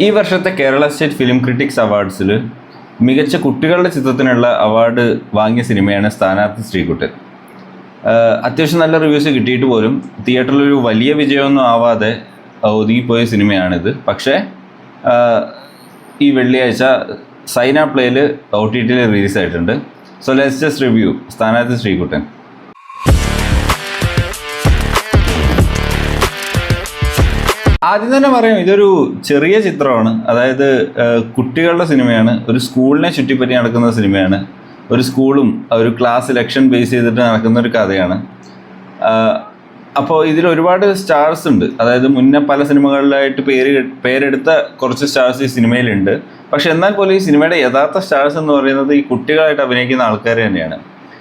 ഈ വർഷത്തെ Kerala state film critics അവാർഡ്സിൽ മികച്ച കുട്ടികളുടെ ചിത്രത്തിനുള്ള അവാർഡ് വാങ്ങിയ സിനിമയാണ് സ്ഥാനാർത്ഥി ശ്രീകുട്ടൻ. അത്യാവശ്യം നല്ല റിവ്യൂസ് കിട്ടിയിട്ട് പോലും തിയേറ്ററിലൊരു വലിയ വിജയമൊന്നും ആവാതെ ഒതുങ്ങിപ്പോയ സിനിമയാണിത്. പക്ഷേ ഈ വെള്ളിയാഴ്ച സൈന പ്ലേയിൽ OTT റിലീസായിട്ടുണ്ട്. So let's just review Sthanarthi Sreekuttan. ആദ്യം തന്നെ പറയാം, ഇതൊരു ചെറിയ ചിത്രമാണ്. അതായത് കുട്ടികളുടെ സിനിമയാണ്, ഒരു സ്കൂളിനെ ചുറ്റിപ്പറ്റി നടക്കുന്ന സിനിമയാണ്. ഒരു സ്കൂളും ഒരു ക്ലാസ് സെലക്ഷൻ ബേസ് ചെയ്തിട്ട് നടക്കുന്ന ഒരു കഥയാണ്. അപ്പോൾ ഇതിൽ ഒരുപാട് സ്റ്റാർസ് ഉണ്ട്. അതായത് മുന്നേ പല സിനിമകളിലായിട്ട് പേരെടുത്ത കുറച്ച് സ്റ്റാർസ് ഈ സിനിമയിലുണ്ട്. പക്ഷെ എന്നാൽ പോലും ഈ സിനിമയുടെ യഥാർത്ഥ സ്റ്റാർസ് എന്ന് പറയുന്നത് ഈ കുട്ടികളായിട്ട് അഭിനയിക്കുന്ന ആൾക്കാർ തന്നെയാണ്.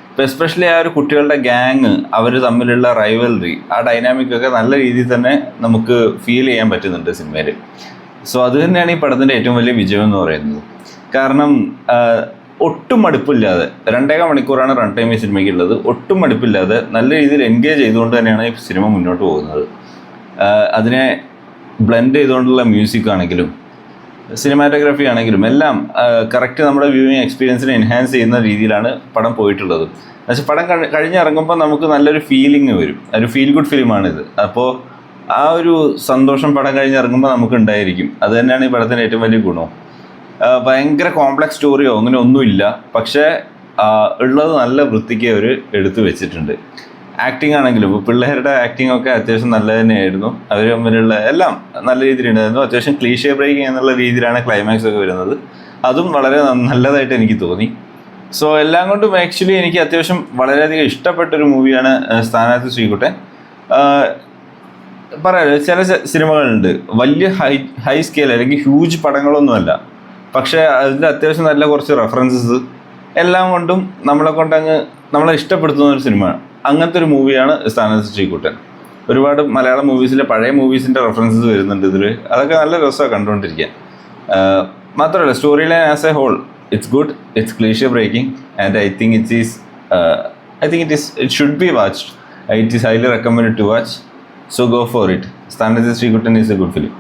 ഇപ്പോൾ എസ്പെഷ്യലി ആ ഒരു കുട്ടികളുടെ ഗ്യാങ്, അവർ തമ്മിലുള്ള റൈവലറി, ആ ഡൈനാമിക്കൊക്കെ നല്ല രീതിയിൽ തന്നെ നമുക്ക് ഫീൽ ചെയ്യാൻ പറ്റുന്നുണ്ട് സിനിമയിൽ. സോ അത് തന്നെയാണ് ഈ പടത്തിൻ്റെ ഏറ്റവും വലിയ വിജയം എന്ന് പറയുന്നത്. കാരണം ഒട്ടും മടുപ്പില്ലാതെ 2.5 മണിക്കൂറാണ് റൺ ടൈം ഈ സിനിമയ്ക്കുള്ളത്. ഒട്ടും മടുപ്പില്ലാതെ നല്ല രീതിയിൽ എൻഗേജ് ചെയ്തുകൊണ്ട് തന്നെയാണ് ഈ സിനിമ മുന്നോട്ട് പോകുന്നത്. അതിനെ ബ്ലെൻഡ് ചെയ്തുകൊണ്ടുള്ള മ്യൂസിക് ആണെങ്കിലും സിനിമാറ്റോഗ്രാഫി ആണെങ്കിലും എല്ലാം കറക്റ്റ് നമ്മുടെ വ്യൂയിങ് എക്സ്പീരിയൻസിനെ എൻഹാൻസ് ചെയ്യുന്ന രീതിയിലാണ് പടം പോയിട്ടുള്ളത്. പക്ഷേ പടം കഴിഞ്ഞിറങ്ങുമ്പോൾ നമുക്ക് നല്ലൊരു ഫീലിംഗ് വരും. ഒരു ഫീൽ ഗുഡ് ഫിലിമാണിത്. അപ്പോൾ ആ ഒരു സന്തോഷം പടം കഴിഞ്ഞിറങ്ങുമ്പോൾ നമുക്ക് ഉണ്ടായിരിക്കും. അത് തന്നെയാണ് ഈ പടത്തിൻ്റെ ഏറ്റവും വലിയ ഗുണം. ഭയങ്കര കോംപ്ലക്സ് സ്റ്റോറിയോ അങ്ങനെ ഒന്നുമില്ല. പക്ഷേ ഉള്ളത് നല്ല വൃത്തിക്ക് അവർ എടുത്തു വെച്ചിട്ടുണ്ട്. ആക്ടിങ് ആണെങ്കിലും ഇപ്പോൾ പിള്ളേരുടെ ആക്ടിങ് ഒക്കെ അത്യാവശ്യം നല്ല തന്നെയായിരുന്നു. അവർ തമ്മിലുള്ള എല്ലാം നല്ല രീതിയിലുണ്ടായിരുന്നു. അത്യാവശ്യം ക്ലീഷേ ബ്രേക്കിംഗ് എന്നുള്ള രീതിയിലാണ് ക്ലൈമാക്സ് ഒക്കെ വരുന്നത്. അതും വളരെ നല്ലതായിട്ട് എനിക്ക് തോന്നി. സോ എല്ലാം കൊണ്ടും ആക്ച്വലി എനിക്ക് അത്യാവശ്യം വളരെയധികം ഇഷ്ടപ്പെട്ടൊരു മൂവിയാണ് സ്ഥാനാർത്ഥി ശ്രീകുട്ടൻ. പറയാമല്ലോ, ചില സിനിമകളുണ്ട് വലിയ ഹൈ സ്കെയിൽ അല്ലെങ്കിൽ ഹ്യൂജ് പടങ്ങളൊന്നുമല്ല, പക്ഷേ അതിൽ അത്യാവശ്യം നല്ല കുറച്ച് റെഫറൻസസ് എല്ലാം കൊണ്ടും നമ്മളെ ഇഷ്ടപ്പെടുത്തുന്ന ഒരു സിനിമയാണ്. അങ്ങനത്തെ ഒരു മൂവിയാണ് സ്ഥാനാർത്ഥി ശ്രീകുട്ടൻ. ഒരുപാട് മലയാളം മൂവീസിലെ പഴയ മൂവീസിൻ്റെ റെഫറൻസസ് വരുന്നുണ്ട് ഇതിൽ. അതൊക്കെ നല്ല രസമാണ് കണ്ടുകൊണ്ടിരിക്കാൻ. മാത്രമല്ല story line as a whole it's good, it's cliche breaking and I think it should be watched. It is highly recommended to watch. So go for it. Sthanarthi Sreekuttan is a good film.